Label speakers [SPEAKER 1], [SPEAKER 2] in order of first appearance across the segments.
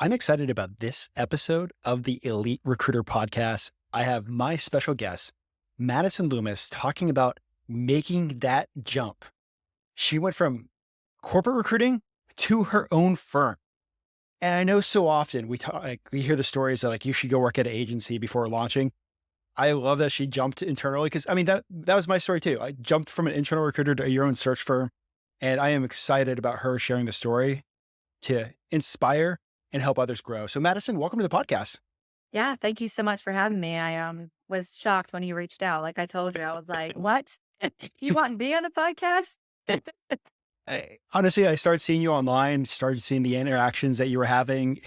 [SPEAKER 1] I'm excited about this episode of the Elite Recruiter podcast. I have my special guest, Madison Loomis, talking about making that jump. She went from corporate recruiting to her own firm. And I know so often we hear the stories of like you should go work at an agency before launching. I love that she jumped internally because I mean that was my story too. I jumped from an internal recruiter to your own search firm, and I am excited about her sharing the story to inspire and help others grow. So, Madison, welcome to the podcast.
[SPEAKER 2] Yeah, thank you so much for having me. I was shocked when you reached out. Like I told you, I was like, "What? You want me on the podcast?"
[SPEAKER 1] Honestly, I started seeing you online, started seeing the interactions that you were having,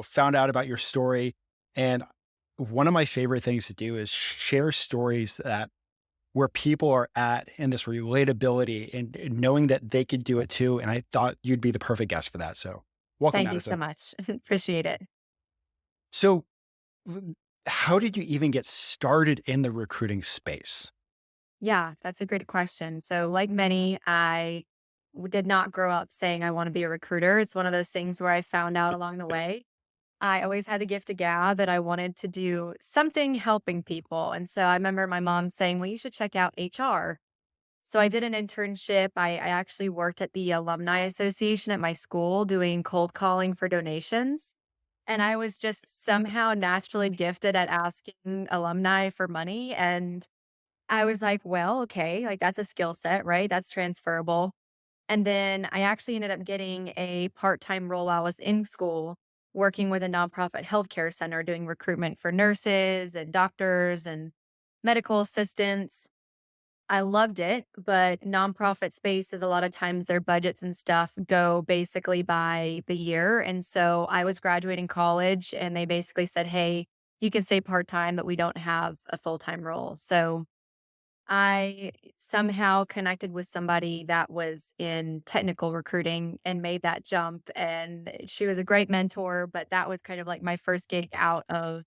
[SPEAKER 1] found out about your story. And one of my favorite things to do is share stories that where people are at and this relatability and knowing that they could do it too. And I thought you'd be the perfect guest for that. So, welcome,
[SPEAKER 2] Thank you so
[SPEAKER 1] Madison.
[SPEAKER 2] much. Appreciate it.
[SPEAKER 1] So, how did you even get started in the recruiting space?
[SPEAKER 2] Yeah, that's a great question. So, like many, did not grow up saying I want to be a recruiter. It's one of those things where I found out along the way. I always had the gift of gab and I wanted to do something helping people. And so I remember my mom saying, "Well, you should check out HR." So I did an internship. I actually worked at the Alumni Association at my school doing cold calling for donations. And I was just somehow naturally gifted at asking alumni for money. And I was like, well, okay, like that's a skill set, right? That's transferable. And then I actually ended up getting a part time role while I was in school working with a nonprofit healthcare center doing recruitment for nurses and doctors and medical assistants. I loved it, but nonprofit spaces, a lot of times their budgets and stuff go basically by the year. And so I was graduating college and they basically said, "Hey, you can stay part time, but we don't have a full time role." So I somehow connected with somebody that was in technical recruiting and made that jump. And she was a great mentor, but that was kind of like my first gig out of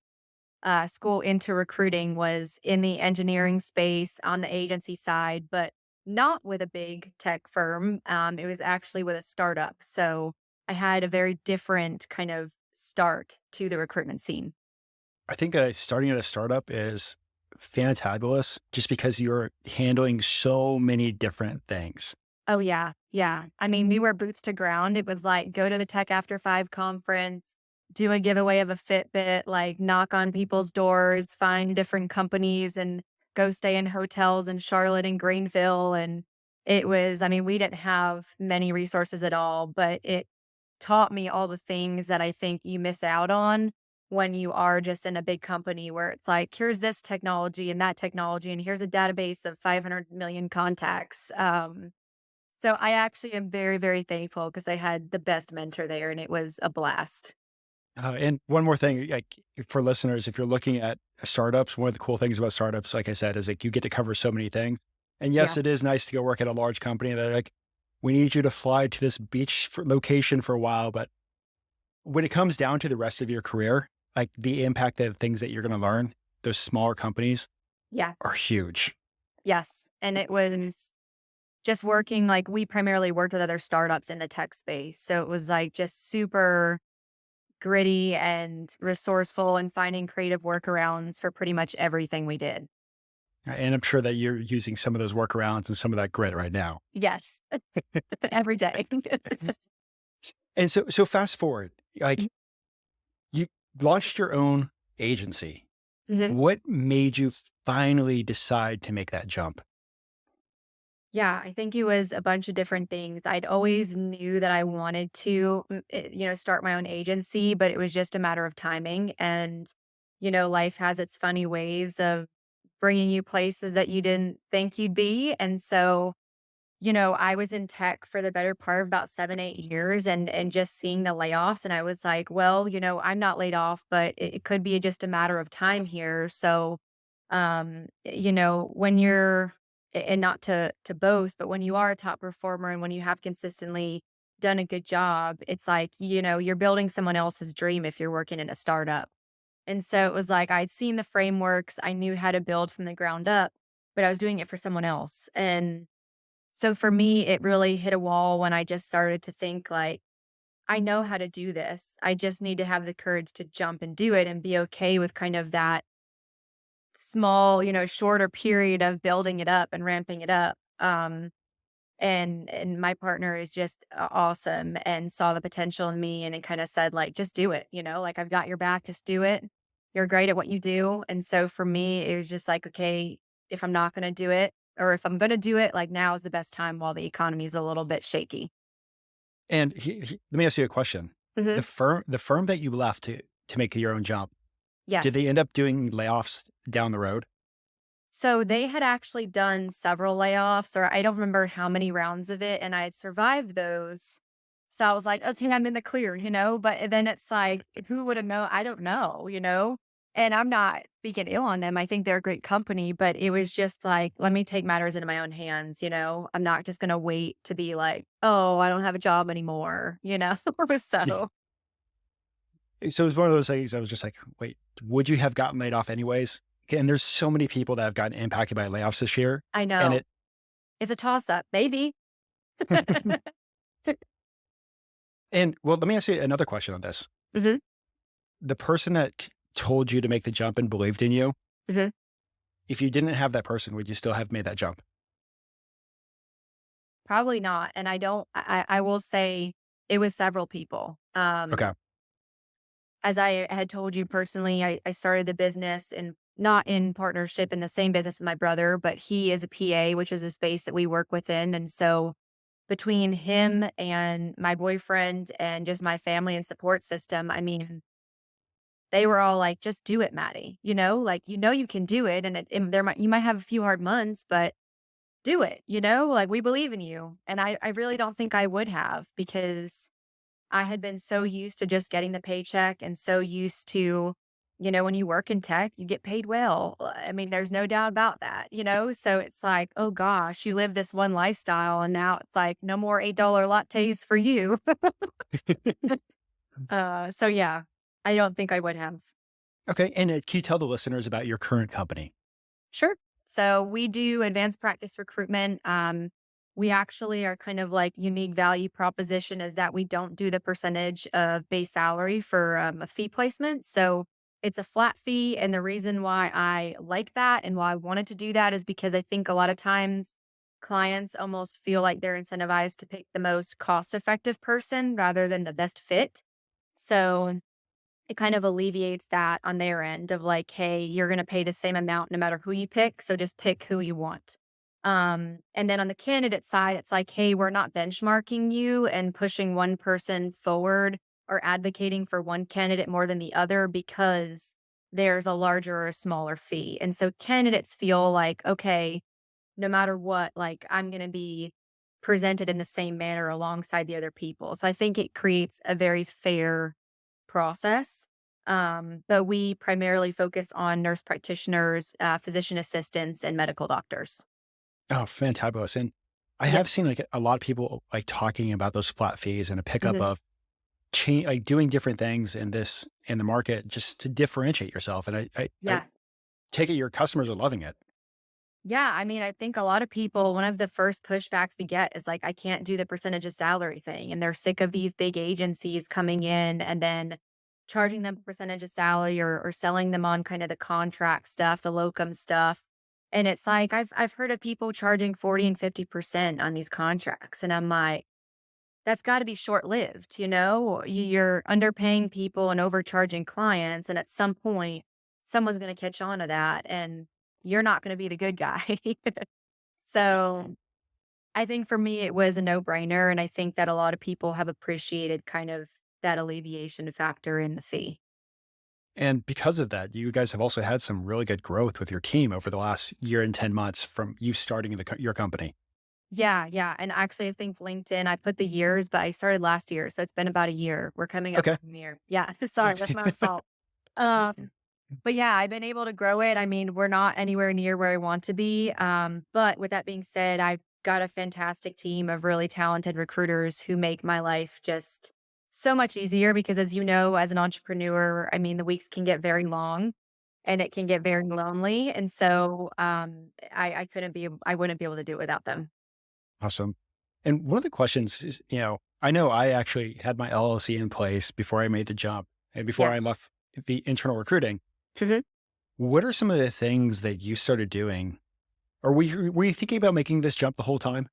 [SPEAKER 2] school into recruiting was in the engineering space on the agency side, but not with a big tech firm. It was actually with a startup. So I had a very different kind of start to the recruitment scene.
[SPEAKER 1] I think that starting at a startup is fantabulous just because you're handling so many different things.
[SPEAKER 2] Oh, yeah. Yeah. I mean, we were boots to ground. It was like go to the Tech After Five conference, do a giveaway of a Fitbit, like knock on people's doors, find different companies and go stay in hotels in Charlotte and Greenville. And it was, I mean, we didn't have many resources at all, but it taught me all the things that I think you miss out on when you are just in a big company where it's like, here's this technology and that technology, and here's a database of 500 million contacts. So I actually am very, very thankful because I had the best mentor there and it was a blast.
[SPEAKER 1] And one more thing, like for listeners, if you're looking at startups, one of the cool things about startups, like I said, is like you get to cover so many things. And yes,
[SPEAKER 2] Yeah.
[SPEAKER 1] it is nice to go work at a large company that like, we need you to fly to this location for a while. But when it comes down to the rest of your career, like the impact of things that you're going to learn, those smaller companies
[SPEAKER 2] Yeah.
[SPEAKER 1] are huge.
[SPEAKER 2] Yes. And it was just working like we primarily worked with other startups in the tech space. So it was like just super gritty and resourceful and finding creative workarounds for pretty much everything we did.
[SPEAKER 1] And I'm sure that you're using some of those workarounds and some of that grit right now.
[SPEAKER 2] Yes. Every day.
[SPEAKER 1] And so fast forward, like you launched your own agency.
[SPEAKER 2] Mhm.
[SPEAKER 1] What made you finally decide to make that jump?
[SPEAKER 2] Yeah, I think it was a bunch of different things. I'd always knew that I wanted to, start my own agency, but it was just a matter of timing. And, life has its funny ways of bringing you places that you didn't think you'd be. And so, I was in tech for the better part of about 7, 8 years and just seeing the layoffs. And I was like, well, I'm not laid off, but it could be just a matter of time here. So, when you're and not to boast, but when you are a top performer and when you have consistently done a good job, it's like, you're building someone else's dream if you're working in a startup. And so it was like I'd seen the frameworks, I knew how to build from the ground up, but I was doing it for someone else. And so for me, it really hit a wall when I just started to think like, I know how to do this. I just need to have the courage to jump and do it and be okay with kind of that small, shorter period of building it up and ramping it up. And my partner is just awesome and saw the potential in me and it kind of said like, just do it, like I've got your back, just do it. You're great at what you do. And so for me, it was just like, okay, if I'm not going to do it, or if I'm going to do it, like now is the best time while the economy is a little bit shaky.
[SPEAKER 1] And let me ask you a question.
[SPEAKER 2] Hmm.
[SPEAKER 1] The firm that you left to make your own jump, did
[SPEAKER 2] Yes.
[SPEAKER 1] they end up doing layoffs down the road?
[SPEAKER 2] So they had actually done several layoffs, or I don't remember how many rounds of it, and I had survived those. So I was like, okay, I'm in the clear, But then it's like, who would have known? I don't know. And I'm not speaking ill on them. I think they're a great company, but it was just like, let me take matters into my own hands. I'm not just gonna wait to be like, oh, I don't have a job anymore.
[SPEAKER 1] Yeah.
[SPEAKER 2] So
[SPEAKER 1] So it was one of those things I was just like, wait, would you have gotten laid off anyways? And there's so many people that have gotten impacted by layoffs this year.
[SPEAKER 2] I
[SPEAKER 1] And
[SPEAKER 2] know it's a toss up, maybe.
[SPEAKER 1] and well, let me ask you another question on this.
[SPEAKER 2] Hmm.
[SPEAKER 1] The person that told you to make the jump and believed in you,
[SPEAKER 2] Hmm.
[SPEAKER 1] if you didn't have that person, would you still have made that jump?
[SPEAKER 2] Probably not, and I don't I will say it was several people.
[SPEAKER 1] Okay.
[SPEAKER 2] As I had told you personally, I started the business and not in partnership in the same business with my brother, but he is a PA, which is a space that we work within, and so between him and my boyfriend and just my family and support system, I mean, they were all like, "Just do it, Maddie," like, you can do it, and you might have a few hard months, but do it, like, we believe in you. And I really don't think I would have because I had been so used to just getting the paycheck and so used to, when you work in tech, you get paid well. I mean, there's no doubt about that. So it's like, oh gosh, you live this one lifestyle and now it's like no more $8 lattes for you. So yeah, I don't think I would have.
[SPEAKER 1] Okay. And can you tell the listeners about your current company?
[SPEAKER 2] Sure. So we do advanced practice recruitment. We actually are kind of like unique value proposition is that we don't do the percentage of base salary for a fee placement. So it's a flat fee. And the reason why I like that and why I wanted to do that is because I think a lot of times clients almost feel like they're incentivized to pick the most cost effective person rather than the best fit. So it kind of alleviates that on their end of like, hey, you're going to pay the same amount no matter who you pick. So just pick who you want. And then on the candidate side, it's like, hey, we're not benchmarking you and pushing one person forward or advocating for one candidate more than the other because there's a larger or a smaller fee. And so candidates feel like, okay, no matter what, like I'm going to be presented in the same manner alongside the other people. So I think it creates a very fair process. But we primarily focus on nurse practitioners, physician assistants, and medical doctors.
[SPEAKER 1] Oh, fantabulous. And I
[SPEAKER 2] Yeah.
[SPEAKER 1] have seen like a lot of people like talking about those flat fees and a pickup
[SPEAKER 2] Mhm.
[SPEAKER 1] of like doing different things in the market just to differentiate yourself. And I
[SPEAKER 2] Yeah.
[SPEAKER 1] take it your customers are loving it.
[SPEAKER 2] Yeah. I mean, I think a lot of people, one of the first pushbacks we get is like, I can't do the percentage of salary thing. And they're sick of these big agencies coming in and then charging them a percentage of salary or selling them on kind of the contract stuff, the locum stuff. And it's like, I've heard of people charging 40 and 50% on these contracts. And I'm like, that's got to be short lived. You're underpaying people and overcharging clients. And at some point, someone's going to catch on to that. And you're not going to be the good guy. So I think for me, it was a no brainer. And I think that a lot of people have appreciated kind of that alleviation factor in the fee.
[SPEAKER 1] And because of that, you guys have also had some really good growth with your team over the last year and 10 months from you starting your company.
[SPEAKER 2] Yeah, yeah. And actually, I think LinkedIn, I put the years, but I started last year. So it's been about a year. We're coming up
[SPEAKER 1] Okay.
[SPEAKER 2] on a year. Yeah. Sorry, that's my fault. Um, but yeah, I've been able to grow it. I mean, we're not anywhere near where I want to be. But with that being said, I've got a fantastic team of really talented recruiters who make my life just so much easier because as you know, as an entrepreneur, I mean, the weeks can get very long and it can get very lonely. And so I wouldn't be able to do it without them.
[SPEAKER 1] Awesome. And one of the questions is, I know I actually had my LLC in place before I made the jump and before
[SPEAKER 2] Yeah.
[SPEAKER 1] I left the internal recruiting.
[SPEAKER 2] Mhm.
[SPEAKER 1] What are some of the things that you started doing? Or were you thinking about making this jump the whole time?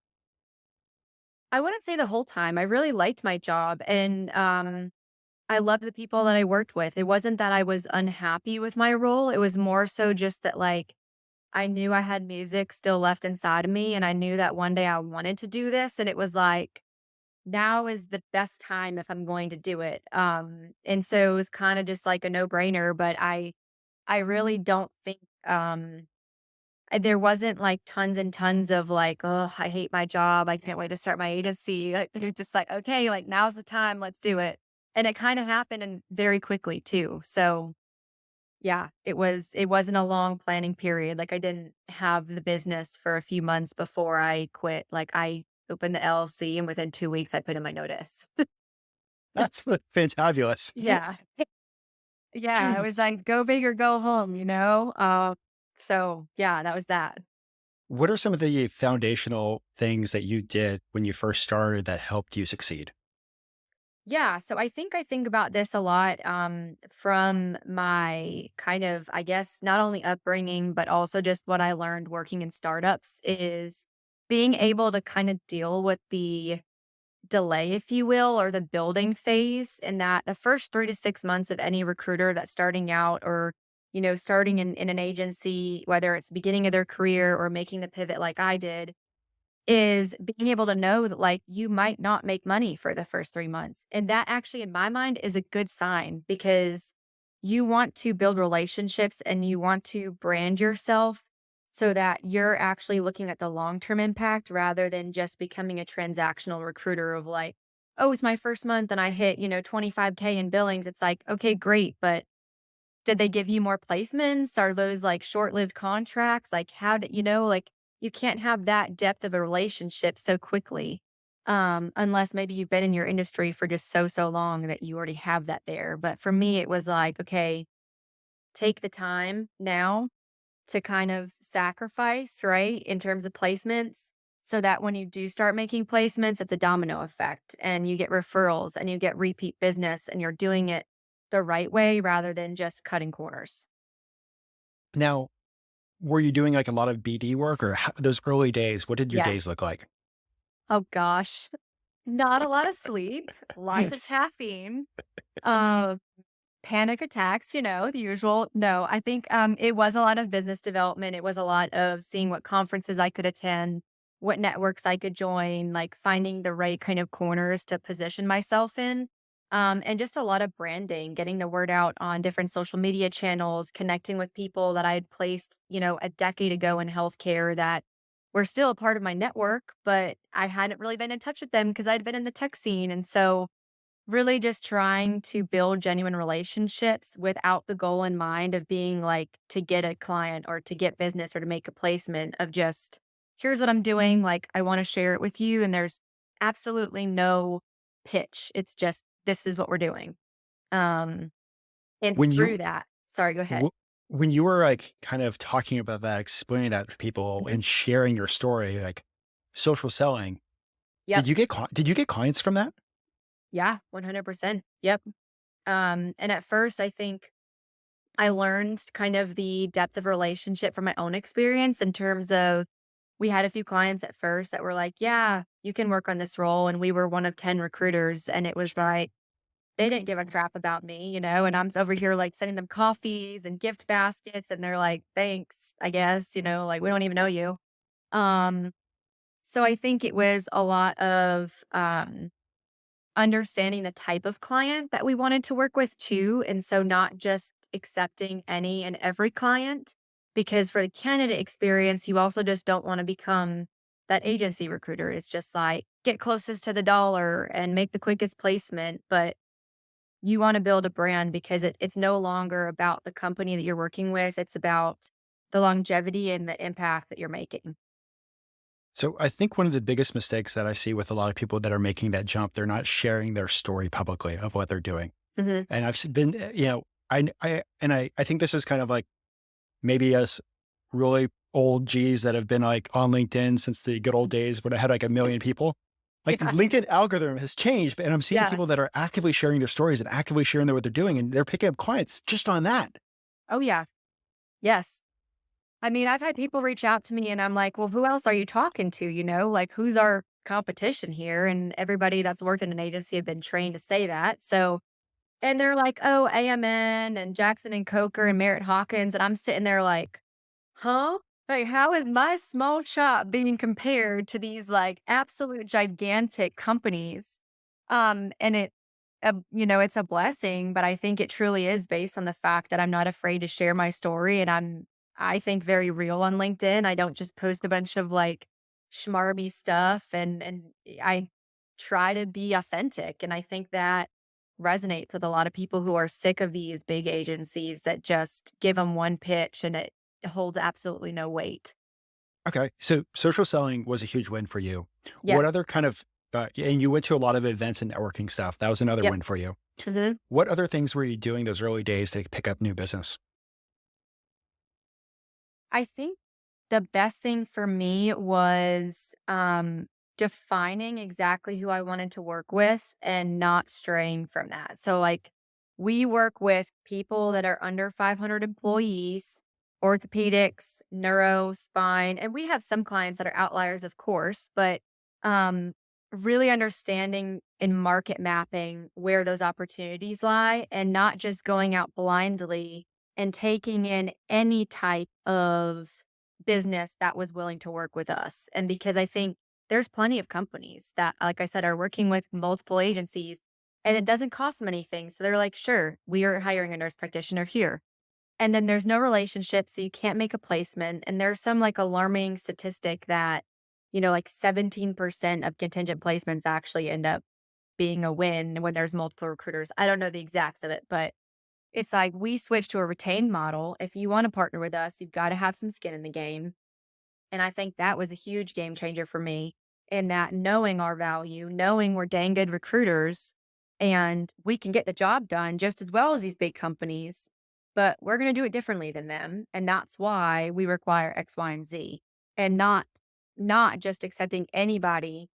[SPEAKER 2] I wouldn't say the whole time. I really liked my job and I loved the people that I worked with. It wasn't that I was unhappy with my role. It was more so just that like I knew I had music still left inside of me and I knew that one day I wanted to do this and it was like now is the best time if I'm going to do it. And so it was kind of just like a no-brainer, but I really don't think there wasn't like tons and tons of like, oh, I hate my job. I can't wait to start my agency. Like, they're just like, okay, like now's the time, let's do it. And it kind of happened and very quickly too. So yeah, it wasn't a long planning period. Like I didn't have the business for a few months before I quit. Like I opened the LLC and within 2 weeks I put in my notice.
[SPEAKER 1] That's fantabulous.
[SPEAKER 2] Yeah. Yeah. I was like, go big or go home, you know? So yeah, that was that.
[SPEAKER 1] What are some of the foundational things that you did when you first started that helped you succeed?
[SPEAKER 2] Yeah, so I think about this a lot from my kind of, I guess, not only upbringing, but also just what I learned working in startups is being able to kind of deal with the delay, if you will, or the building phase. And that the first 3 to 6 months of any recruiter that's starting out or, starting in an agency, whether it's beginning of their career or making the pivot like I did, is being able to know that, like, you might not make money for the first 3 months, and that actually, in my mind, is a good sign because you want to build relationships and you want to brand yourself so that you're actually looking at the long-term impact rather than just becoming a transactional recruiter of like, "Oh, it's my first month and I hit, 25K in billings." It's like, "Okay, great, but did they give you more placements? Are those, like, short-lived contracts? Like, how did like, you can't have that depth of a relationship so quickly, unless maybe you've been in your industry for just so, so long that you already have that there. But for me, it was like, "Okay, take the time now to kind of sacrifice, right, in terms of placements, so that when you do start making placements, it's a domino effect and you get referrals and you get repeat business and you're doing it the right way rather than just cutting corners."
[SPEAKER 1] Now, were you doing like a lot of BD work or those early days? What did your
[SPEAKER 2] Yeah.
[SPEAKER 1] days look like?
[SPEAKER 2] Oh gosh. Not a lot of sleep, lots of caffeine, uh, panic attacks, the usual. No, I think it was a lot of business development. It was a lot of seeing what conferences I could attend, what networks I could join, like finding the right kind of corners to position myself in. And just a lot of branding, getting the word out on different social media channels, connecting with people that I had placed, a decade ago in healthcare that were still a part of my network, but I hadn't really been in touch with them because I'd been in the tech scene. And so really just trying to build genuine relationships without the goal in mind of being like to get a client or to get business or to make a placement of just, here's what I'm doing. Like, I want to share it with you. And there's absolutely no pitch. It's just, this is what we're doing. Um, and
[SPEAKER 1] When
[SPEAKER 2] through
[SPEAKER 1] you
[SPEAKER 2] that, sorry, go ahead.
[SPEAKER 1] w- when you were like kind of talking about that, explaining that to people
[SPEAKER 2] Mhm.
[SPEAKER 1] and sharing your story, like social selling,
[SPEAKER 2] Yep.
[SPEAKER 1] did you get clients from that?
[SPEAKER 2] Yeah. 100%. Yep. And at first, I think I learned kind of the depth of relationship from my own experience in terms of we had a few clients at first that were like, "Yeah, you can work on this role." And we were one of 10 recruiters. And it was like, they didn't give a crap about me, and I'm over here like sending them coffees and gift baskets. And they're like, "Thanks, I guess, like we don't even know you." Um, so I think it was a lot of understanding the type of client that we wanted to work with too, and so not just accepting any and every client, because for the candidate experience, you also just don't wanna become that agency recruiter. It's just like, get closest to the dollar and make the quickest placement, but you wanna build a brand because it's no longer about the company that you're working with, it's about the longevity and the impact that you're making.
[SPEAKER 1] So I think one of the biggest mistakes that I see with a lot of people that are making that jump, they're not sharing their story publicly of what they're doing.
[SPEAKER 2] Mhm.
[SPEAKER 1] And been, I think this is kind of like maybe us really old G's that have been like on LinkedIn since the good old days when I had like a million people. Like the
[SPEAKER 2] Yeah.
[SPEAKER 1] LinkedIn algorithm has changed, and I'm seeing
[SPEAKER 2] Yeah.
[SPEAKER 1] people that are actively sharing their stories and actively sharing what they're doing, and they're picking up clients just on that.
[SPEAKER 2] Oh, yeah. Yes. I mean, I've had people reach out to me and I'm like, well, who else are you talking to? Like who's our competition here? And everybody that's worked in an agency have been trained to say that. So, and they're like, oh, AMN and Jackson and Coker and Merritt Hawkins. And I'm sitting there like, huh? Like, how is my small shop being compared to these like absolute gigantic companies? And it's a blessing, but I think it truly is based on the fact that I'm not afraid to share my story and I think very real on LinkedIn. I don't just post a bunch of like schmarmy stuff and I try to be authentic. And I think that resonates with a lot of people who are sick of these big agencies that just give them one pitch and it holds absolutely no weight.
[SPEAKER 1] Okay. So social selling was a huge win for you. What
[SPEAKER 2] Yes.
[SPEAKER 1] other kind of, and you went to a lot of events and networking stuff. That was another
[SPEAKER 2] Yep.
[SPEAKER 1] win for you.
[SPEAKER 2] Mhm.
[SPEAKER 1] What other things were you doing those early days to pick up new business?
[SPEAKER 2] I think the best thing for me was defining exactly who I wanted to work with and not straying from that. So, like, we work with people that are under 500 employees, orthopedics, neuro, spine, and we have some clients that are outliers, of course, but um, really understanding and market mapping where those opportunities lie and not just going out blindly and taking in any type of business that was willing to work with us. And because I think there's plenty of companies that, like I said, are working with multiple agencies and it doesn't cost them anything. So they're like, sure, we are hiring a nurse practitioner here. And then there's no relationship. So you can't make a placement. And there's some like alarming statistic that, like 17% of contingent placements actually end up being a win when there's multiple recruiters. I don't know the exacts of it, but it's like we switched to a retained model. If you want to partner with us, you've got to have some skin in the game. And I think that was a huge game changer for me in that knowing our value, knowing we're dang good recruiters and we can get the job done just as well as these big companies, but we're going to do it differently than them. And that's why we require X, Y, and Z and not just accepting anybody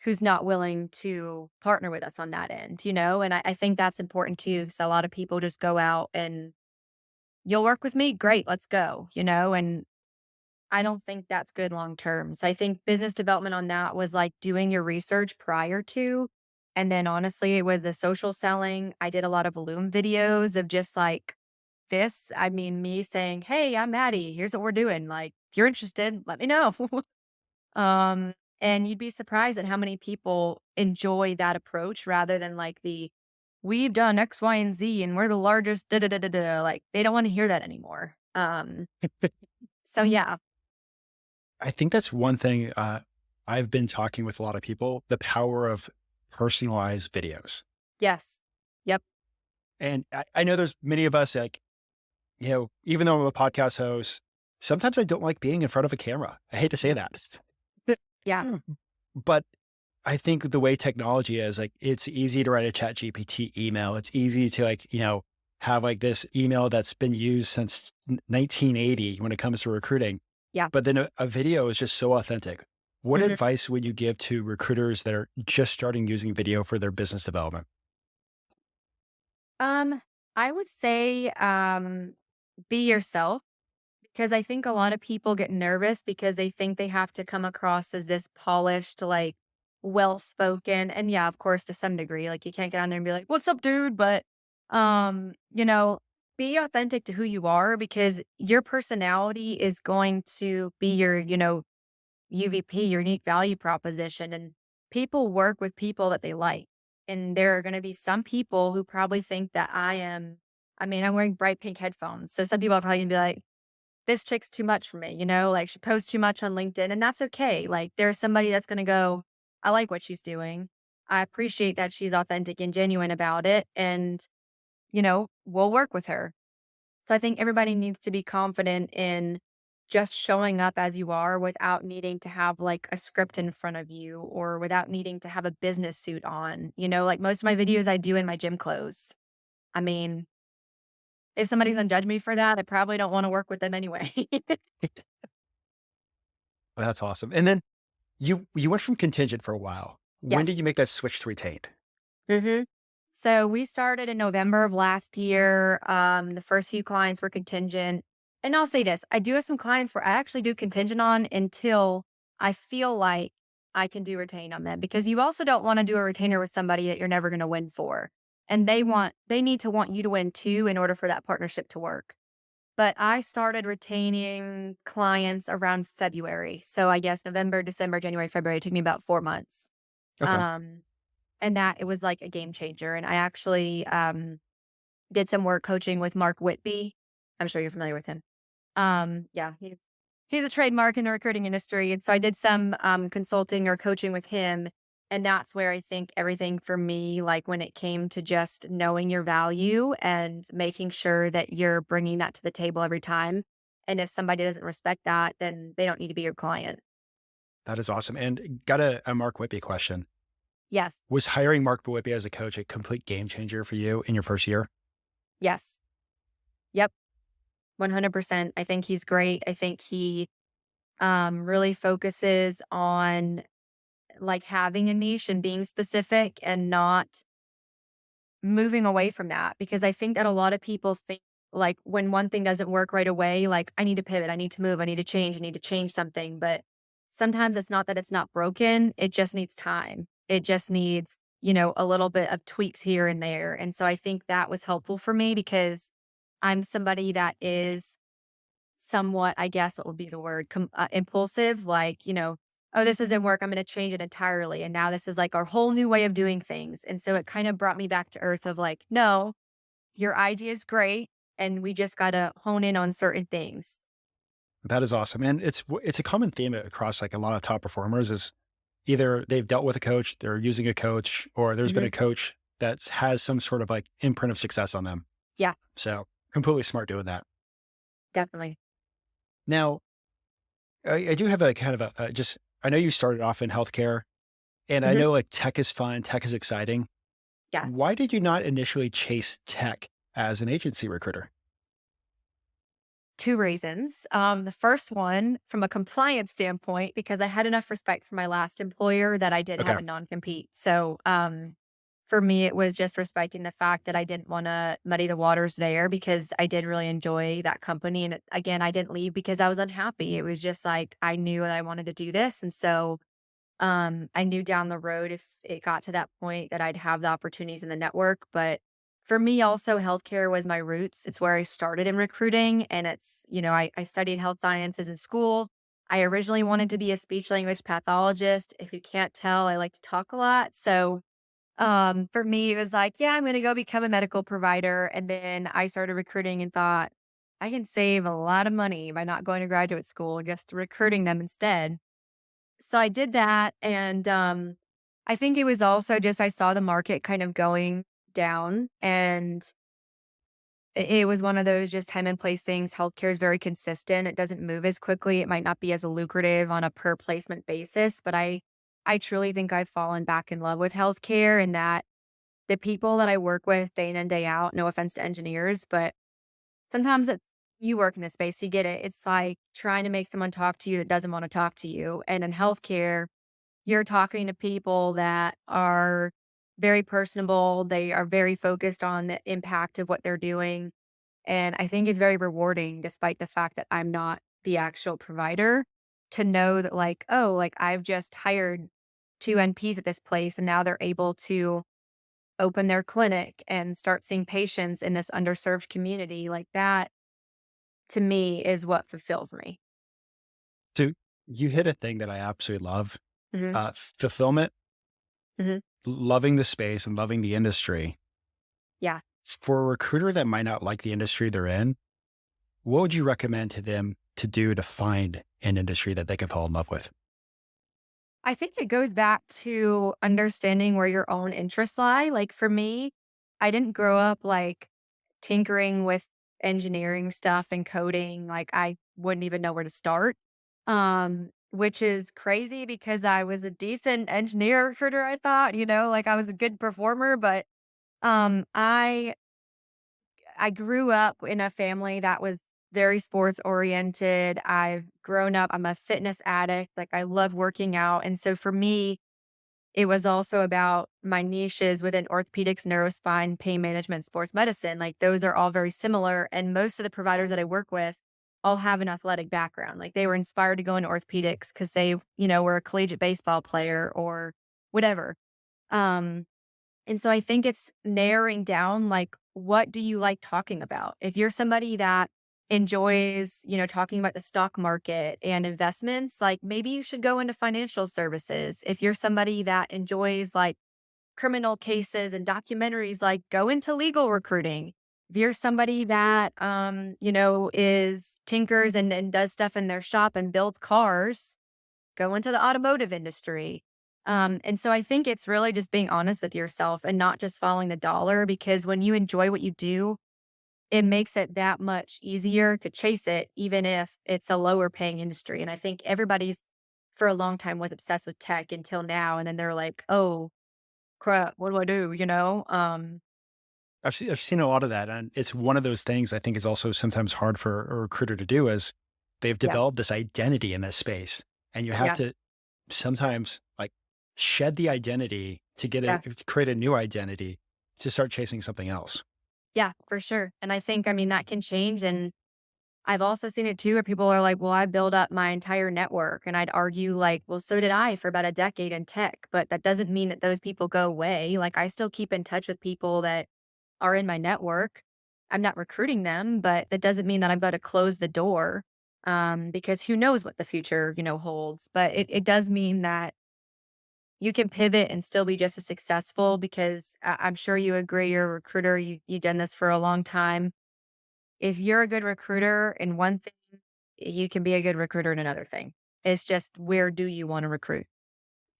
[SPEAKER 2] who's not willing to partner with us on that end, And I think that's important too, because a lot of people just go out and you'll work with me, great, let's go. And I don't think that's good long term. So I think business development on that was like doing your research prior to. And then honestly, with the social selling, I did a lot of Loom videos of just like this. I mean, me saying, hey, I'm Maddie. Here's what we're doing. Like, if you're interested, let me know. And you'd be surprised at how many people enjoy that approach rather than like we've done X, Y, and Z and we're the largest da da da da da. Like they don't want to hear that anymore. So yeah.
[SPEAKER 1] I think that's one thing I've been talking with a lot of people, the power of personalized videos.
[SPEAKER 2] Yes. Yep.
[SPEAKER 1] And I know there's many of us like, even though I'm a podcast host, sometimes I don't like being in front of a camera. I hate to say that.
[SPEAKER 2] Yeah.
[SPEAKER 1] But I think the way technology is, like, it's easy to write a chat GPT email. It's easy to have like this email that's been used since 1980 when it comes to recruiting.
[SPEAKER 2] Yeah.
[SPEAKER 1] But then a video is just so authentic. What
[SPEAKER 2] Mhm.
[SPEAKER 1] advice would you give to recruiters that are just starting using video for their business development?
[SPEAKER 2] Um, I would say be yourself because I think a lot of people get nervous because they think they have to come across as this polished, like well spoken. And yeah, of course, to some degree, like you can't get on there and be like, what's up, dude? But be authentic to who you are because your personality is going to be your, UVP, your unique value proposition. And people work with people that they like. And there are going to be some people who probably think that I'm wearing bright pink headphones. So some people are probably going to be like, this chick's too much for me, like she posts too much on LinkedIn. And that's okay. Like there's somebody that's going to go, I like what she's doing. I appreciate that she's authentic and genuine about it. And, we'll work with her. So I think everybody needs to be confident in just showing up as you are without needing to have like a script in front of you or without needing to have a business suit on. Like most of my videos I do in my gym clothes. I mean, if somebody's gonna judge me for that, I probably don't want to work with them anyway.
[SPEAKER 1] That's awesome. And then you went from contingent for a while. When
[SPEAKER 2] Yes.
[SPEAKER 1] did you make that switch to retained?
[SPEAKER 2] hmm So we started in November of last year. The first few clients were contingent. And I'll say this, I do have some clients where I actually do contingent on until I feel like I can do retain on them, because you also don't want to do a retainer with somebody that you're never going to win for. And they need to want you to win too in order for that partnership to work. But I started retaining clients around February. So I guess November, December, January, February, it took me about 4 months.
[SPEAKER 1] Okay.
[SPEAKER 2] Um, and that it was like a game changer. And I actually did some work coaching with Mark Whitby. I'm sure you're familiar with him. Yeah, he's a trademark in the recruiting industry. And so I did some consulting or coaching with him. And that's where I think everything for me, like when it came to just knowing your value and making sure that you're bringing that to the table every time. And if somebody doesn't respect that, then they don't need to be your client.
[SPEAKER 1] That is awesome. And got a Mark Whitby question.
[SPEAKER 2] Yes.
[SPEAKER 1] Was hiring Mark Whitby as a coach a complete game changer for you in your first year?
[SPEAKER 2] Yes. Yep. 100%. I think he's great. I think he really focuses on like having a niche and being specific and not moving away from that, because I think that a lot of people think like when one thing doesn't work right away, like I need to pivot, I need to move, I need to change something. But sometimes it's not that it's not broken, it just needs time. It just needs, a little bit of tweaks here and there. And so I think that was helpful for me because I'm somebody that is somewhat, I guess what would be the word, impulsive, like, "Oh, this doesn't work, I'm gonna change it entirely, and now this is, like, our whole new way of doing things," and so it kind of brought me back to earth of like, "No, your idea is great, and we just gotta hone in on certain things."
[SPEAKER 1] That is awesome. And it's a common theme across like a lot of top performers is either they've dealt with a coach, they're using a coach, or there's been
[SPEAKER 2] Mhm.
[SPEAKER 1] a coach that has some sort of like imprint of success on them.
[SPEAKER 2] Yeah,
[SPEAKER 1] So completely smart doing that.
[SPEAKER 2] definitely.
[SPEAKER 1] Now, I do have a kind of just, I know you started off in healthcare and I
[SPEAKER 2] Mhm.
[SPEAKER 1] know like tech is fun, tech is exciting.
[SPEAKER 2] Yeah.
[SPEAKER 1] Why did you not initially chase tech as an agency recruiter?
[SPEAKER 2] 2 reasons. The first one, from a compliance standpoint, because I had enough respect for my last employer that I did have
[SPEAKER 1] Okay.
[SPEAKER 2] a non-compete. So, for me, it was just respecting the fact that I didn't wanna muddy the waters there because I did really enjoy that company, and again, I didn't leave because I was unhappy. It was just like, I knew that I wanted to do this, and so I knew down the road if it got to that point that I'd have the opportunities in the network. But for me, also, healthcare was my roots. It's where I started in recruiting. And it's, I studied health sciences in school. I originally wanted to be a speech language pathologist. If you can't tell, I like to talk a lot. So for me, it was like, yeah, I'm going to go become a medical provider. And then I started recruiting and thought, I can save a lot of money by not going to graduate school, just recruiting them instead. So I did that, and, I think it was also just I saw the market kind of going down, and it was one of those just time and place things. Healthcare is very consistent. It doesn't move as quickly. It might not be as lucrative on a per placement basis, but I truly think I've fallen back in love with healthcare and that the people that I work with day in and day out, no offense to engineers, but sometimes it's you work in this space, you get it. It's like trying to make someone talk to you that doesn't wanna talk to you, and in healthcare you're talking to people that are very personable, they are very focused on the impact of what they're doing, and I think it's very rewarding despite the fact that I'm not the actual provider, to know that like, "Oh, like, I've just hired 2 NPs at this place, and now they're able to open their clinic and start seeing patients in this underserved community." Like, that, to me, is what fulfills me.
[SPEAKER 1] So you hit a thing that I absolutely love,
[SPEAKER 2] Mhm,
[SPEAKER 1] fulfillment,
[SPEAKER 2] mhm.
[SPEAKER 1] loving the space and loving the industry.
[SPEAKER 2] Yeah.
[SPEAKER 1] For a recruiter that might not like the industry they're in, what would you recommend to them to do to find an industry that they can fall in love with?
[SPEAKER 2] I think it goes back to understanding where your own interests lie. Like for me, I didn't grow up like tinkering with engineering stuff and coding. Like I wouldn't even know where to start. Which is crazy because I was a decent engineer recruiter, I thought, like I was a good performer, but um I I grew up in a family that was very sports oriented. I've grown up, I'm a fitness addict. Like I love working out. And so for me, it was also about my niches within orthopedics, neurospine, pain management, sports medicine. Like those are all very similar. And most of the providers that I work with all have an athletic background. Like they were inspired to go into orthopedics because they, were a collegiate baseball player or whatever. Um, and so I think it's narrowing down, like, what do you like talking about? If you're somebody that enjoys, talking about the stock market and investments, like maybe you should go into financial services. If you're somebody that enjoys like criminal cases and documentaries, like go into legal recruiting. If you're somebody that, is tinkers and does stuff in their shop and builds cars, go into the automotive industry. And so I think it's really just being honest with yourself and not just following the dollar, because when you enjoy what you do, it makes it that much easier to chase it, even if it's a lower paying industry. And I think everybody's for a long time was obsessed with tech until now. And then they're like, oh crap, what do I do?
[SPEAKER 1] I've seen a lot of that, and it's one of those things I think is also sometimes hard for a recruiter to do is they've
[SPEAKER 2] Yeah.
[SPEAKER 1] developed this identity in this space, and you have
[SPEAKER 2] Yeah.
[SPEAKER 1] to sometimes like shed the identity to
[SPEAKER 2] Yeah.
[SPEAKER 1] to create a new identity to start chasing something else.
[SPEAKER 2] Yeah, for sure. And I think, that can change. And I've also seen it too, where people are like, well, I built up my entire network. And I'd argue, like, well, so did I for about a decade in tech, but that doesn't mean that those people go away. Like, I still keep in touch with people that are in my network. I'm not recruiting them, but that doesn't mean that I've got to close the door, because who knows what the future, holds. But it does mean that you can pivot and still be just as successful, because I'm sure you agree, you're a recruiter, you've done this for a long time. If you're a good recruiter in one thing, you can be a good recruiter in another thing. It's just, where do you want to recruit?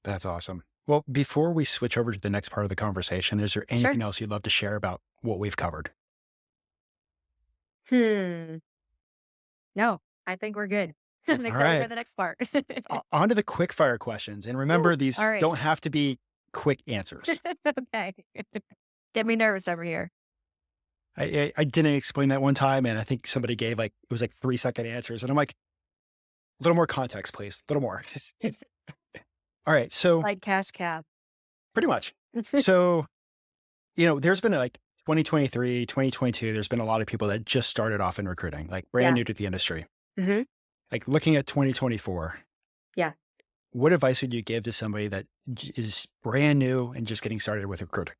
[SPEAKER 1] That's awesome. Well, before we switch over to the next part of the conversation, is there
[SPEAKER 2] Sure.
[SPEAKER 1] anything else you'd love to share about what we've covered?
[SPEAKER 2] Hmm. No, I think we're good. I'm
[SPEAKER 1] All
[SPEAKER 2] excited for
[SPEAKER 1] right.
[SPEAKER 2] the next part.
[SPEAKER 1] On to the quick fire questions. And remember,
[SPEAKER 2] Woo, all
[SPEAKER 1] these
[SPEAKER 2] right.
[SPEAKER 1] don't have to be quick answers.
[SPEAKER 2] Okay. Get me nervous over here.
[SPEAKER 1] I didn't explain that one time, and I think somebody gave like, it was like 3-second answers. And I'm like, a little more context, please. A little more. All right. So
[SPEAKER 2] Like cash cab.
[SPEAKER 1] pretty much. So, there's been like 2023, 2022, there's been a lot of people that just started off in recruiting, like brand
[SPEAKER 2] Yeah.
[SPEAKER 1] new to the industry.
[SPEAKER 2] Hmm.
[SPEAKER 1] Like looking at 2024,
[SPEAKER 2] Yeah.
[SPEAKER 1] what advice would you give to somebody that is brand new and just getting started with recruiting?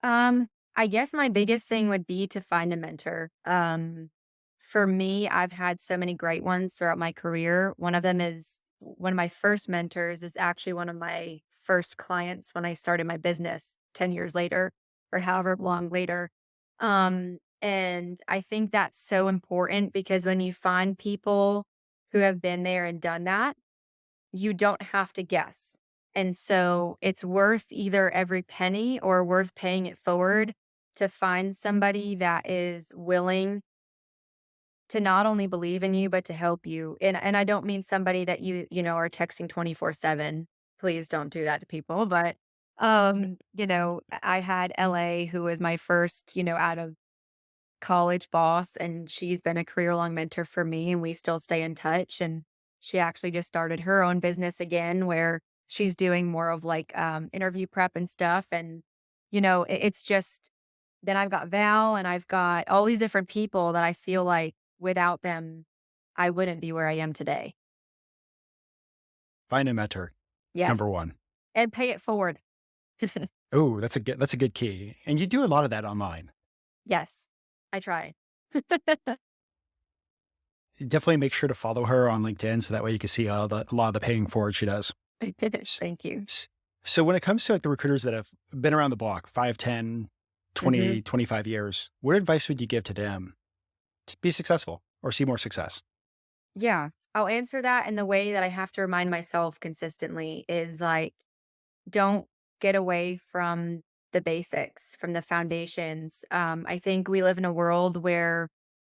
[SPEAKER 2] Um, I guess my biggest thing would be to find a mentor. For me, I've had so many great ones throughout my career. One of them is one of my first mentors is actually one of my first clients when I started my business 10 years later or however long later. And I think that's so important, because when you find people who have been there and done that, you don't have to guess. And so it's worth either every penny or worth paying it forward to find somebody that is willing to not only believe in you, but to help you. And I don't mean somebody that are texting 24/7. Please don't do that to people. But I had LA, who was my first, out of college boss, and she's been a career long mentor for me, and we still stay in touch. And she actually just started her own business again, where she's doing more of like interview prep and stuff. And it's just, then I've got Val, and I've got all these different people that I feel like without them I wouldn't be where I am today.
[SPEAKER 1] Find a mentor,
[SPEAKER 2] Yes.
[SPEAKER 1] number one.
[SPEAKER 2] And pay it forward.
[SPEAKER 1] Oh, that's a good key. And you do a lot of that online.
[SPEAKER 2] Yes, I try.
[SPEAKER 1] Definitely make sure to follow her on LinkedIn so that way you can see a lot of the paying forward she does. S-
[SPEAKER 2] Thank you.
[SPEAKER 1] So when it comes to like the recruiters that have been around the block 5, 10,
[SPEAKER 2] Hmm.
[SPEAKER 1] 20, 25 years, what advice would you give to them to be successful or see more success?
[SPEAKER 2] Yeah, I'll answer that in the way that I have to remind myself consistently is like, don't get away from the basics, from the foundations. I think we live in a world where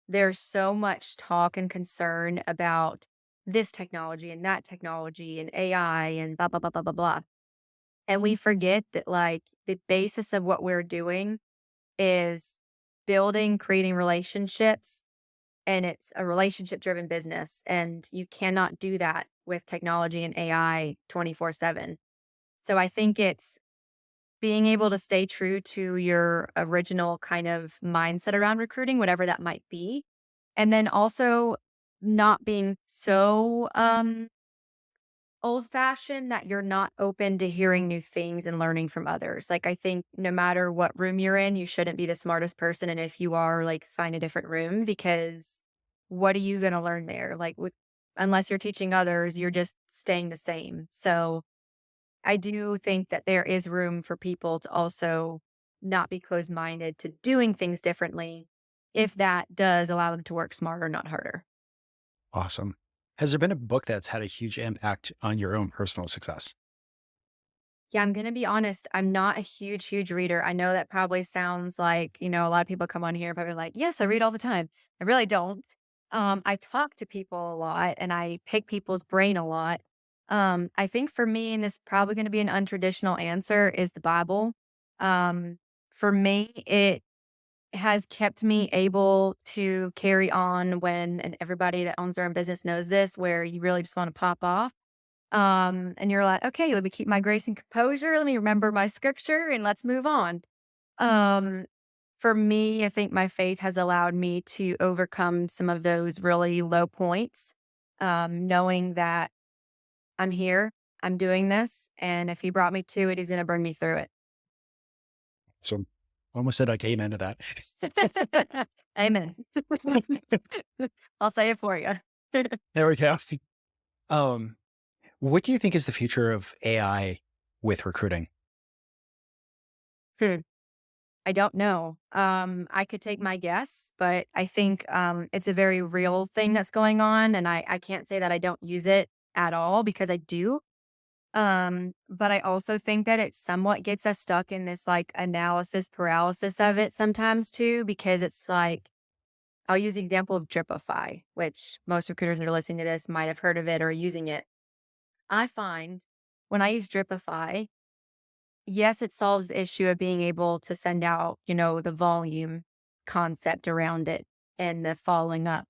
[SPEAKER 2] there's so much talk and concern about this technology and that technology and AI and blah, blah, blah, blah, blah, blah. And we forget that, like, the basis of what we're doing is building, creating relationships and it's a relationship driven business. And you cannot do that with technology and AI 24/7. So I think it's being able to stay true to your original kind of mindset around recruiting, whatever that might be. And then also not being so old fashioned that you're not open to hearing new things and learning from others. Like, I think no matter what room you're in, you shouldn't be the smartest person. And if you are, like, find a different room because what are you going to learn there? Like, unless you're teaching others, you're just staying the same. So I do think that there is room for people to also not be closed minded to doing things differently if that does allow them to work smarter, not harder.
[SPEAKER 1] Awesome. Has there been a book that's had a huge impact on your own personal success?
[SPEAKER 2] Yeah, I'm gonna be honest, I'm not a huge, huge reader. I know that probably sounds like, a lot of people come on here probably like, yes, I read all the time. I really don't. I talk to people a lot and I pick people's brain a lot. I think for me, and this is probably gonna be an untraditional answer, is the Bible. For me, it has kept me able to carry on when, and everybody that owns their own business knows this, where you really just want to pop off. And you're like, okay, let me keep my grace and composure. Let me remember my scripture and let's move on. Um, for me, I think my faith has allowed me to overcome some of those really low points, knowing that I'm here, I'm doing this, and if he brought me to it, he's going to bring me through it.
[SPEAKER 1] So almost said like amen to that.
[SPEAKER 2] Amen. I'll say it for you.
[SPEAKER 1] There we go. Um, what do you think is the future of AI with recruiting?
[SPEAKER 2] I don't know. I could take my guess, but I think it's a very real thing that's going on. And I can't say that I don't use it at all because I do. But I also think that it somewhat gets us stuck in this like analysis paralysis of it sometimes too, because it's like, I'll use the example of Dripify, which most recruiters that are listening to this might have heard of it or using it. I find when I use Dripify, yes, it solves the issue of being able to send out, the volume concept around it and the following up.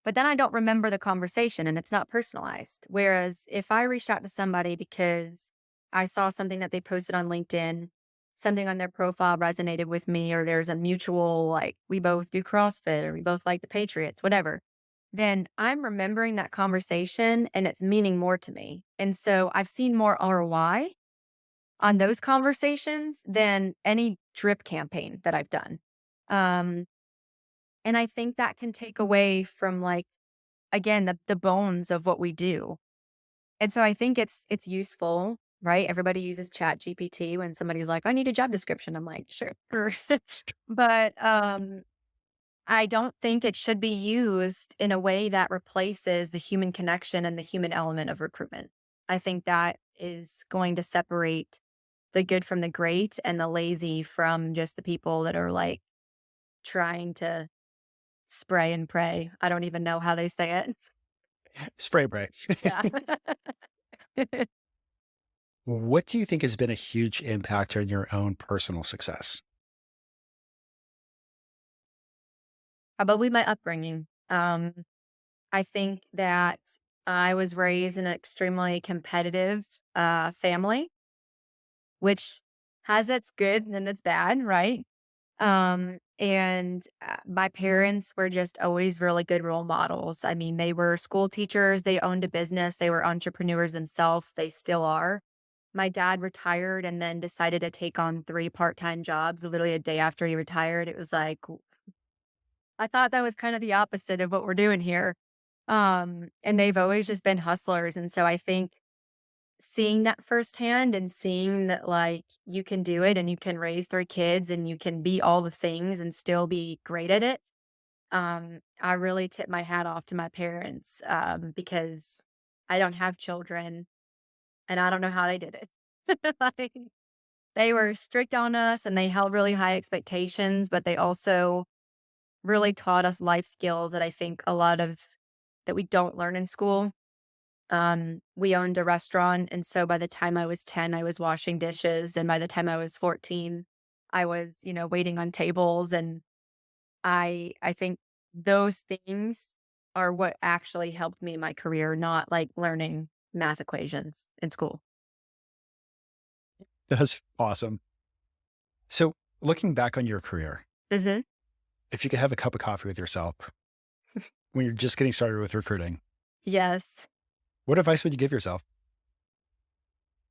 [SPEAKER 2] But then I don't remember the conversation and it's not personalized. Whereas if I reached out to somebody because I saw something that they posted on LinkedIn, something on their profile resonated with me, or there's a mutual, like, we both do CrossFit or we both like the Patriots, whatever, then I'm remembering that conversation and it's meaning more to me. And so I've seen more ROI on those conversations than any drip campaign that I've done. Um, and I think that can take away from, like, again, the bones of what we do. And so I think it's useful, right? Everybody uses Chat GPT when somebody's like, I need a job description. I'm like, sure. But I don't think it should be used in a way that replaces the human connection and the human element of recruitment. I think that is going to separate the good from the great and the lazy from just the people that are like trying to spray and pray. I don't even know how they say it.
[SPEAKER 1] Spray bray.
[SPEAKER 2] Yeah.
[SPEAKER 1] What do you think has been a huge impact on your own personal success?
[SPEAKER 2] Probably my upbringing. I think that I was raised in an extremely competitive family, which has its good and its bad, right? And my parents were just always really good role models. I mean, they were school teachers, they owned a business, they were entrepreneurs themselves, they still are. My dad retired and then decided to take on 3 part-time jobs literally a day after he retired. It was like, I thought that was kind of the opposite of what we're doing here. And they've always just been hustlers. And so I think seeing that firsthand and seeing that, like, you can do it and you can raise 3 kids and you can be all the things and still be great at it. I really tip my hat off to my parents, because I don't have children and I don't know how they did it. Like, they were strict on us and they held really high expectations, but they also really taught us life skills that I think a lot of that we don't learn in school. We owned a restaurant, and so by the time I was 10, I was washing dishes, and by the time I was 14, I was, waiting on tables, and I think those things are what actually helped me in my career, not like learning math equations in school.
[SPEAKER 1] That's awesome. So, looking back on your career,
[SPEAKER 2] Hmm.
[SPEAKER 1] if you could have a cup of coffee with yourself when you're just getting started with recruiting,
[SPEAKER 2] Yes.
[SPEAKER 1] what advice would you give yourself?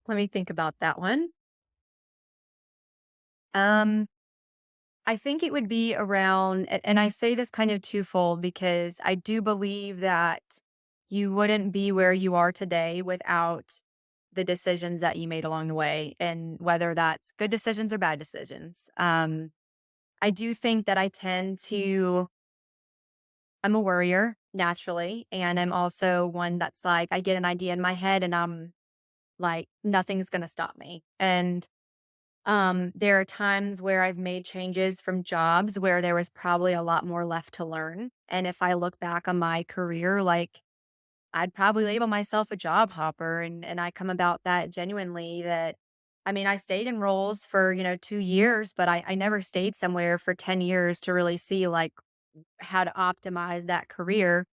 [SPEAKER 2] Let me think about that one. Um, I think it would be around, and I say this kind of twofold because I do believe that you wouldn't be where you are today without the decisions that you made along the way, and whether that's good decisions or bad decisions. I do think that I'm a worrier naturally, and I'm also one that's like, I get an idea in my head and I'm like, nothing's going to stop me. And there are times where I've made changes from jobs where there was probably a lot more left to learn. And if I look back on my career, like I'd probably label myself a job hopper. And I come about that genuinely that I mean, I stayed in roles for, 2 years, but I never stayed somewhere for 10 years to really see like how to optimize that career.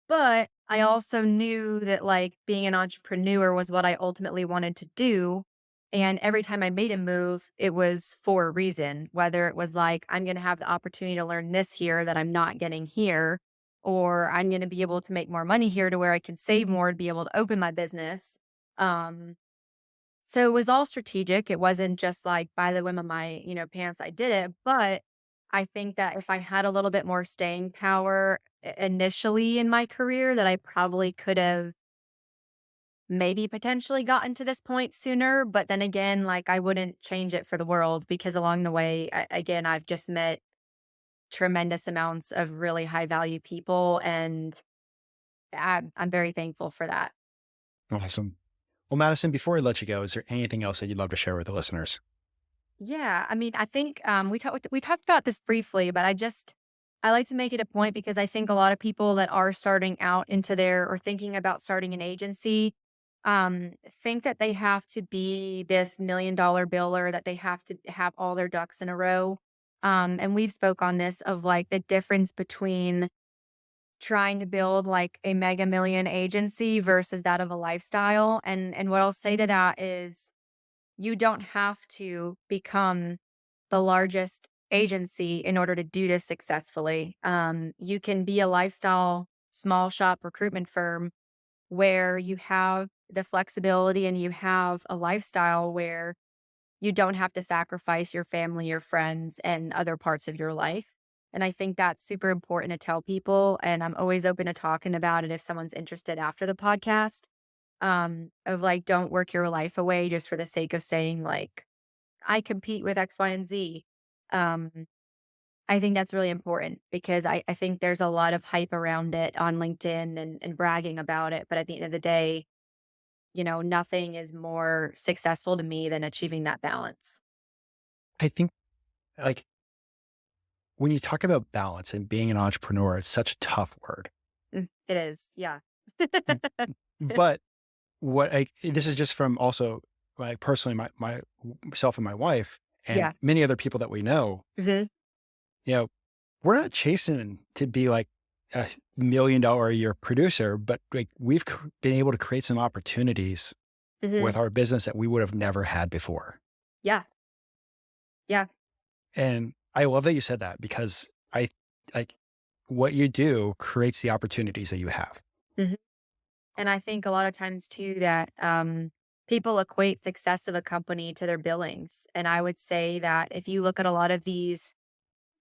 [SPEAKER 2] But I also knew that, like, being an entrepreneur was what I ultimately wanted to do, and every time I made a move, it was for a reason, whether it was like, I'm gonna have the opportunity to learn this here that I'm not getting here, or I'm gonna be able to make more money here to where I can save more to be able to open my business. Um, so it was all strategic. It wasn't just like by the whim of my, pants, I did it. But I think that if I had a little bit more staying power initially in my career, that I probably could have maybe potentially gotten to this point sooner. But then again, like I wouldn't change it for the world because along the way, again, I've just met tremendous amounts of really high value people. And I'm very thankful for that.
[SPEAKER 1] Awesome. Well, Madison, before I let you go, is there anything else that you'd love to share with the listeners?
[SPEAKER 2] Yeah, I mean, I think we talked about this briefly, but I like to make it a point because I think a lot of people that are starting out into their or thinking about starting an agency think that they have to be this $1 million biller, that they have to have all their ducks in a row. And we've spoke on this of like the difference between trying to build like a mega million agency versus that of a lifestyle. And what I'll say to that is you don't have to become the largest agency in order to do this successfully. You can be a lifestyle small shop recruitment firm where you have the flexibility and you have a lifestyle where you don't have to sacrifice your family, your friends, and other parts of your life. And I think that's super important to tell people. And I'm always open to talking about it if someone's interested after the podcast. Of like, don't work your life away just for the sake of saying, like, I compete with X, Y, and Z. Um, I think that's really important because I think there's a lot of hype around it on LinkedIn and bragging about it. But at the end of the day, nothing is more successful to me than achieving that balance.
[SPEAKER 1] I think, like, when you talk about balance and being an entrepreneur, it's such a tough word.
[SPEAKER 2] It is. Yeah.
[SPEAKER 1] But this is just from also like personally, myself and my wife and
[SPEAKER 2] Yeah.
[SPEAKER 1] many other people that we know,
[SPEAKER 2] Hmm.
[SPEAKER 1] you know, we're not chasing to be like $1 million a year producer, but like been able to create some opportunities
[SPEAKER 2] Hmm.
[SPEAKER 1] with our business that we would have never had before.
[SPEAKER 2] Yeah. Yeah.
[SPEAKER 1] And I love that you said that because I like what you do creates the opportunities that you have.
[SPEAKER 2] Hmm. And I think a lot of times too that people equate success of a company to their billings. And I would say that if you look at a lot of these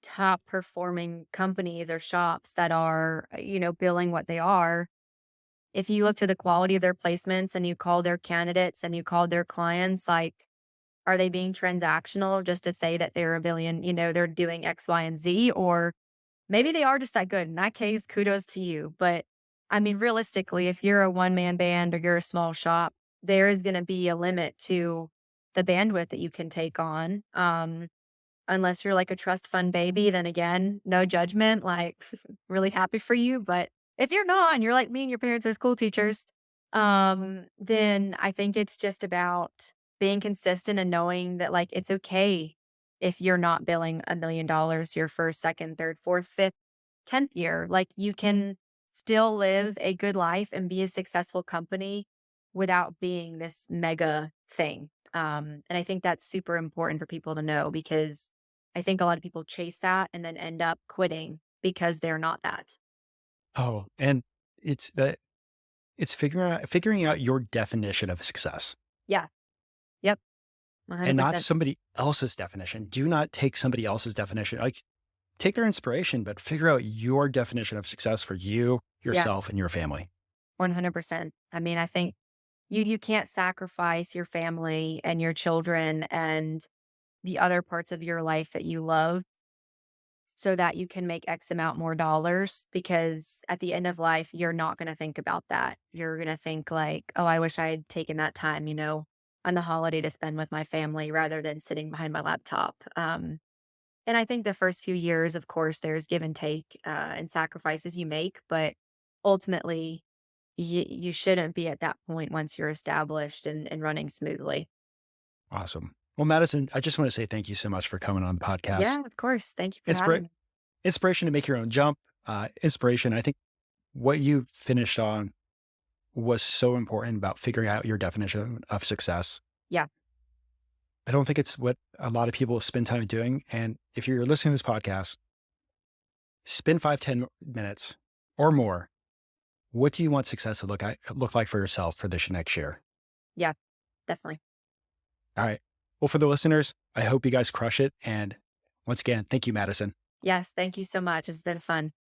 [SPEAKER 2] top performing companies or shops that are, billing what they are, if you look to the quality of their placements and you call their candidates and you call their clients, like, are they being transactional just to say that they're a billion, they're doing X, Y, and Z? Or maybe they are just that good. In that case, kudos to you. But I mean, realistically, if you're a one man band or you're a small shop, there is going to be a limit to the bandwidth that you can take on. Unless you're like a trust fund baby, then again, no judgment, like really happy for you. But if you're not and you're like me and your parents are school teachers, then I think it's just about being consistent and knowing that like it's okay if you're not billing $1 million your first, second, third, fourth, fifth. 10th year. Like you can still live a good life and be a successful company without being this mega thing. And I think that's super important for people to know because I think a lot of people chase that and then end up quitting because they're not that.
[SPEAKER 1] Oh, and it's that it's figuring out your definition of success
[SPEAKER 2] Yeah. Yep.
[SPEAKER 1] and not
[SPEAKER 2] 100%.
[SPEAKER 1] somebody else's definition. Do not take somebody else's definition. Like take their inspiration, but figure out your definition of success for you,
[SPEAKER 2] Yeah.
[SPEAKER 1] yourself, and your family.
[SPEAKER 2] 100%. I mean, I think you can't sacrifice your family and your children and the other parts of your life that you love so that you can make X amount more dollars because at the end of life, you're not going to think about that. You're going to think like, oh, I wish I had taken that time, on the holiday to spend with my family rather than sitting behind my laptop. And I think the first few years, of course, there's give and take and sacrifices you make, but ultimately, you shouldn't be at that point once you're established and running smoothly.
[SPEAKER 1] Awesome. Well, Madison, I just want to say thank you so much for coming on the podcast.
[SPEAKER 2] Yeah, of course. Thank you for
[SPEAKER 1] Inspira-
[SPEAKER 2] having me.
[SPEAKER 1] inspiration to make your own jump, inspiration. I think what you finished on was so important about figuring out your definition of success.
[SPEAKER 2] Yeah.
[SPEAKER 1] I don't think it's what a lot of people spend time doing. And if you're listening to this podcast, spend 5, 10 minutes or more. What do you want success to look like for yourself for this next year?
[SPEAKER 2] Yeah, definitely.
[SPEAKER 1] All right. Well, for the listeners, I hope you guys crush it. And once again, thank you, Madison.
[SPEAKER 2] Yes, thank you so much. It's been fun.